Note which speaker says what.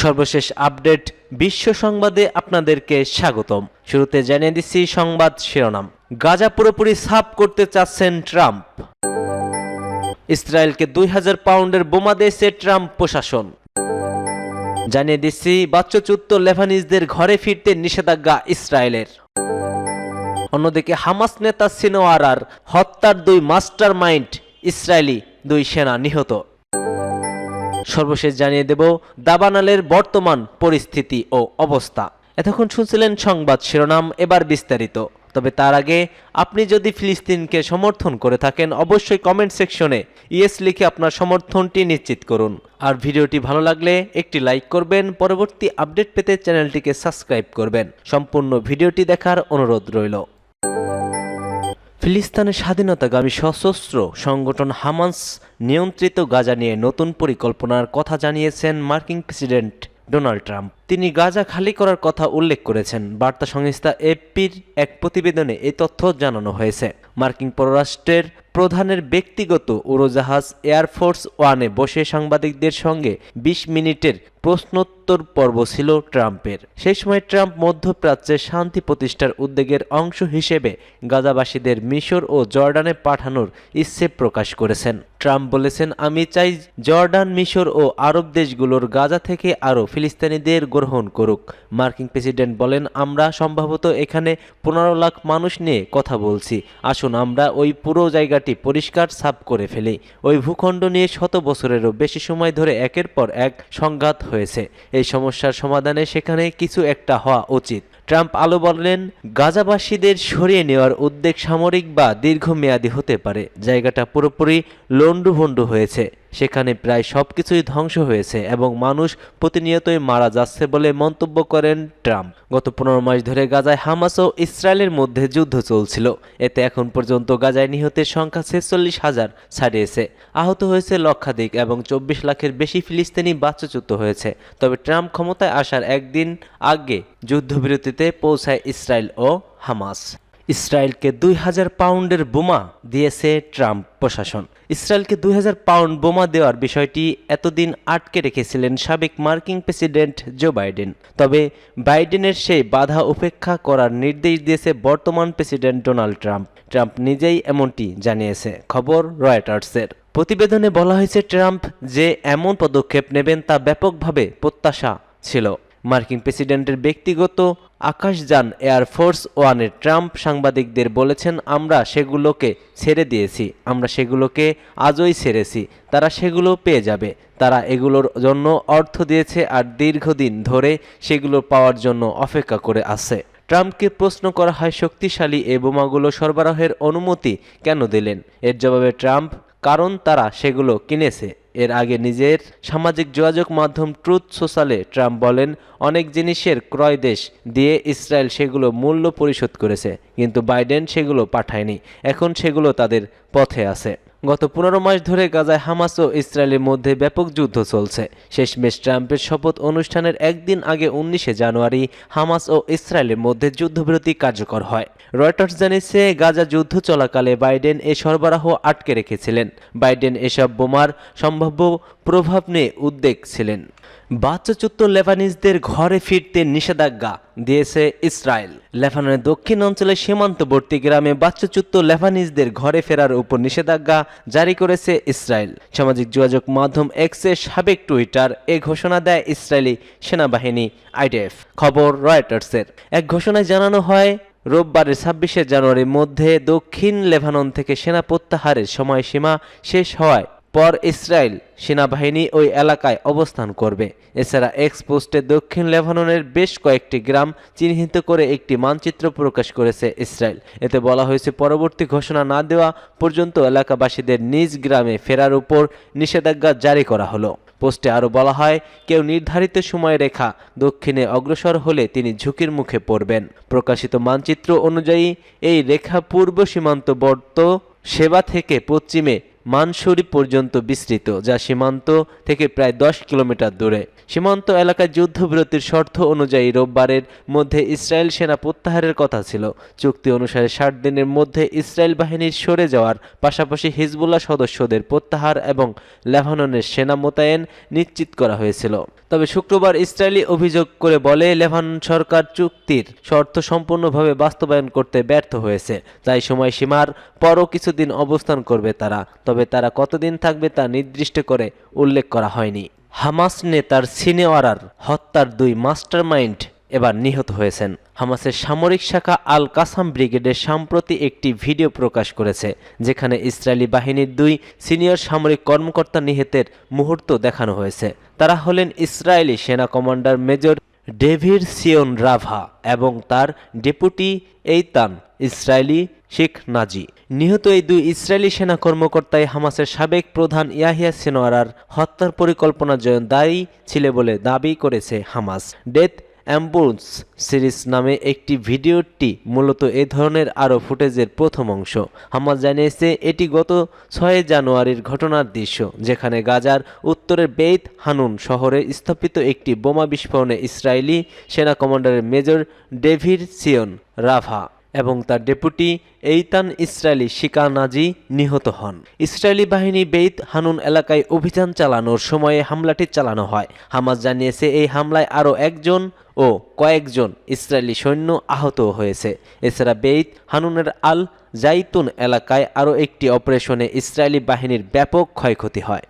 Speaker 1: সর্বশেষ আপডেট বিশ্ব সংবাদে আপনাদেরকে স্বাগতম। শুরুতে জানিয়ে দিচ্ছি সংবাদ শিরোনাম। গাজা পুরোপুরি সাফ করতে চাচ্ছেন ট্রাম্প। ইসরায়েলকে 2000 পাউন্ডের বোমা দিয়েছে ট্রাম্প প্রশাসন। জানিয়ে দিচ্ছি বাস্তুচ্যুত লেবানিজদের ঘরে ফিরতে নিষেধাজ্ঞা ইসরায়েলের। অন্যদিকে হামাস নেতা সিনোয়ারার হত্যার 2 মাস্টার মাইন্ড ইসরায়েলি 2 সেনা নিহত। সর্বশেষ জানিয়ে দেব দাবানালের বর্তমান পরিস্থিতি ও অবস্থা। এতক্ষণ শুনছিলেন সংবাদ শিরোনাম, এবার বিস্তারিত। তবে তার আগে আপনি যদি ফিলিস্তিনকে সমর্থন করে থাকেন অবশ্যই কমেন্ট সেকশনে ইয়েস লিখে আপনার সমর্থনটি নিশ্চিত করুন। আর ভিডিওটি ভালো লাগলে একটি লাইক করবেন। পরবর্তী আপডেট পেতে চ্যানেলটিকে সাবস্ক্রাইব করবেন। সম্পূর্ণ ভিডিওটি দেখার অনুরোধ রইল। ফিলিস্তিনের স্বাধীনতাকামী সশস্ত্র সংগঠন হামাস নিয়ন্ত্রিত গাজা নিয়ে নতুন পরিকল্পনার কথা জানিয়েছেন মার্কিন প্রেসিডেন্ট ডোনাল্ড ট্রাম্প। তিনি গাজা খালি করার কথা উল্লেখ করেছেন। বার্তা সংস্থা এপির এক প্রতিবেদনে এই তথ্য জানানো হয়েছে। মার্কিন পররাষ্ট্রের প্রধানের ব্যক্তিগত উড়োজাহাজ এয়ারফোর্স ওয়ানে বসে সাংবাদিকদের সঙ্গে 20 মিনিটের প্রশ্নোত্তর পর্ব ছিল ট্রাম্পের। সেই সময় ট্রাম্প মধ্যপ্রাচ্যে শান্তি প্রতিষ্ঠার উদ্যোগের অংশ হিসেবে গাজাবাসীদের মিশর ও জর্ডানে পাঠানোর ইচ্ছে প্রকাশ করেছেন। ট্রাম্প বলেছেন, আমি চাই জর্ডান, মিশর ও আরব দেশগুলোর গাজা থেকে আরও ফিলিস্তিনিদের গ্রহণ করুক। মার্কিন প্রেসিডেন্ট বলেন, আমরা সম্ভবত এখানে 15 লাখ মানুষ নিয়ে কথা বলছি। আসুন আমরা ওই পুরো জায়গাটি পরিষ্কার সাফ করে ফেলি। ওই ভূখণ্ড নিয়ে 100 বছরেরও বেশি সময় ধরে একের পর এক সংঘাত হয়েছে। এই সমস্যার সমাধানে সেখানে কিছু একটা হওয়া উচিত। ট্রাম্প আলো বললেন, গাজাবাসীদের সরিয়ে নেওয়ার উদ্যোগ সামরিক বা দীর্ঘমেয়াদী হতে পারে। জায়গাটা পুরোপুরি লন্ডুভন্ডু হয়েছে। সেখানে প্রায় সবকিছুই ধ্বংস হয়েছে এবং মানুষ প্রতিনিয়তই মারা যাচ্ছে বলে মন্তব্য করেন ট্রাম্প। গত 15 মাস ধরে গাজায় হামাস ও ইসরায়েলের মধ্যে যুদ্ধ চলছিল। এতে এখন পর্যন্ত গাজায় নিহতের সংখ্যা 46,000 ছাড়িয়েছে। আহত হয়েছে লক্ষাধিক এবং 24 লাখের বেশি ফিলিস্তিনি বাস্তুচ্যুত হয়েছে। তবে ট্রাম্প ক্ষমতায় আসার একদিন আগে যুদ্ধবিরতিতে পৌঁছায় ইসরায়েল ও হামাস। ইসরায়েলকে 2000 পাউন্ডের বোমা দিয়েছে ট্রাম্প প্রশাসন। ইসরায়েলকে 2000 পাউন্ড বোমা দেওয়ার বিষয়টি এতদিন আটকে রেখেছিলেন সাবেক মার্কিন প্রেসিডেন্ট জো বাইডেন। তবে বাইডেনের সেই বাধা উপেক্ষা করার নির্দেশ দিয়েছে বর্তমান প্রেসিডেন্ট ডোনাল্ড ট্রাম্প। ট্রাম্প নিজেই এমনটি জানিয়েছে। খবর রয়টার্সের। প্রতিবেদনে বলা হয়েছে, ট্রাম্প যে এমন পদক্ষেপ নেবেন তা ব্যাপকভাবে প্রত্যাশা ছিল। মার্কিন প্রেসিডেন্টের ব্যক্তিগত আকাশযান এয়ারফোর্স ওয়ানে ট্রাম্প সাংবাদিকদের বলেছেন, আমরা সেগুলোকে ছেড়ে দিয়েছি, আমরা সেগুলোকে আজই ছেড়েছি, তারা সেগুলো পেয়ে যাবে। তারা এগুলোর জন্য অর্থ দিয়েছে আর দীর্ঘদিন ধরে সেগুলো পাওয়ার জন্য অপেক্ষা করে আছে। ট্রাম্পকে প্রশ্ন করা হয়, শক্তিশালী এই বোমাগুলো সরবরাহের অনুমতি কেন দিলেন? এর জবাবে ট্রাম্প, কারণ তারা সেগুলো কিনেছে। এর আগে নিজের সামাজিক যোগাযোগ মাধ্যম ট্রুথ সোশ্যালে ট্রাম্প বলেন, অনেক জিনিসের ক্রয় দেশ দিয়ে ইসরায়েল সেগুলো মূল্য পরিশোধ করেছে, কিন্তু বাইডেন সেগুলো পাঠায়নি। এখন সেগুলো তাদের পথে আছে। গত 15 মাস ধরে গাজায় হামাস ও ইসরায়েলের মধ্যে ব্যাপক যুদ্ধ চলছে। শেষমেশ ট্রাম্পের শপথ অনুষ্ঠানের একদিন আগে 19শে জানুয়ারি হামাস ও ইসরায়েলের মধ্যে যুদ্ধবিরতি কার্যকর হয়। রয়টার্স জানিয়েছে, গাজা যুদ্ধ চলাকালে বাইডেন এ সরবরাহ আটকে রেখেছিলেন। বাইডেন এসব বোমার সম্ভাব্য প্রভাব নিয়ে উদ্বেগ ছিলেন। বাস্তুচ্যুত লেবানিজদের ঘরে ফিরতে নিষেধাজ্ঞা দিয়েছে ইসরায়েল। লেবাননের দক্ষিণ অঞ্চলের সীমান্তবর্তী গ্রামে বাস্তুচ্যুত লেবানিজদের ঘরে ফেরার উপর নিষেধাজ্ঞা জারি করেছে ইসরায়েল। সামাজিক যোগাযোগ মাধ্যম এক্সের সাবেক টুইটার এ ঘোষণা দেয় ইসরায়েলি সেনাবাহিনী আইডিএফ। খবর রয়টার্সের। এক ঘোষণায় জানানো হয়, রোববারের 26শে জানুয়ারির মধ্যে দক্ষিণ লেবানন থেকে সেনা প্রত্যাহারের সময়সীমা শেষ হওয়ায় পর ইসরায়েল সেনাবাহিনী ওই এলাকায় অবস্থান করবে। এছাড়া এক্স পোস্টে দক্ষিণ লেবাননের বেশ কয়েকটি গ্রাম চিহ্নিত করে একটি মানচিত্র প্রকাশ করেছে ইসরায়েল। এতে বলা হয়েছে, পরবর্তী ঘোষণা না দেওয়া পর্যন্ত এলাকাবাসীদের নিজ গ্রামে ফেরার উপর নিষেধাজ্ঞা জারি করা হলো। পোস্টে আরও বলা হয়, কেউ নির্ধারিত সময় রেখা দক্ষিণে অগ্রসর হলে তিনি ঝুঁকির মুখে পড়বেন। প্রকাশিত মানচিত্র অনুযায়ী এই রেখা পূর্ব সীমান্তবর্তী সেবা থেকে পশ্চিমে মানসুরি পর্যন্ত বিস্তৃত, যা সীমান্ত থেকে প্রায় 10 কিলোমিটার দূরে। সীমান্ত এলাকায় যুদ্ধবিরতির শর্ত অনুযায়ী রোববারের মধ্যে ইসরায়েল সেনা প্রত্যাহারের কথা ছিল। চুক্তি অনুসারে 60 দিনের মধ্যে ইসরায়েল বাহিনীর সরে যাওয়ার পাশাপাশি হিজবুল্লাহ সদস্যদের প্রত্যাহার এবং লেবাননের সেনা মোতায়েন নিশ্চিত করা হয়েছিল। তবে শুক্রবার ইসরায়েলি অভিযোগ করে বলে, লেবানন সরকার চুক্তির শর্ত সম্পূর্ণভাবে বাস্তবায়ন করতে ব্যর্থ হয়েছে, তাই সময়সীমার পরও কিছুদিন অবস্থান করবে তারা। তবে তারা কতদিন থাকবে তা নির্দিষ্ট করে উল্লেখ করা হয়নি। হামাস নেতার সিনেওয়ারার হত্যার 2 মাস্টারমাইন্ড এবার নিহত হয়েছেন। হামাসের সামরিক শাখা আল কাসাম ব্রিগেডের সম্প্রতি একটি ভিডিও প্রকাশ করেছে, যেখানে ইসরায়েলি বাহিনীর 2 সিনিয়র সামরিক কর্মকর্তা নিহতের মুহূর্ত দেখানো হয়েছে। তারা হলেন ইসরায়েলি সেনা কমান্ডার মেজর ডেভিড সিয়ন রাভা এবং তার ডেপুটি এইতান ইসরায়েলি শেখ নাজি। নিহত এই 2 ইসরায়েলি সেনা কর্মকর্তাই হামাসের সাবেক প্রধান ইয়াহিয়া সিনওয়ারার হত্যার পরিকল্পনার জন্য দায়ী ছিল বলে দাবি করেছে হামাস। ডেথ অ্যাম্বুলেন্স সিরিজ নামে একটি ভিডিওটি মূলত এ ধরনের আরও ফুটেজের প্রথম অংশ। হামাস জানিয়েছে এটি গত 6 জানুয়ারির ঘটনার দৃশ্য, যেখানে গাজার উত্তরের বেইত হানুন শহরে স্থাপিত একটি বোমা বিস্ফোরণে ইসরায়েলি সেনা কমান্ডারের মেজর ডেভিড সিয়ন রাভা এবং তার ডেপুটি এইতান ইসরায়েলি শিকা নাজি নিহত হন। ইসরায়েলি বাহিনী বেইত হানুন এলাকায় অভিযান চালানোর সময়ে হামলাটি চালানো হয়। হামাস জানিয়েছে এই হামলায় আরও একজন ও কয়েকজন ইসরায়েলি সৈন্য আহত হয়েছে। এছাড়া বেইত হানুনের আল জাইতুন এলাকায় আরও একটি অপারেশনে ইসরায়েলি বাহিনীর ব্যাপক ক্ষয়ক্ষতি হয়।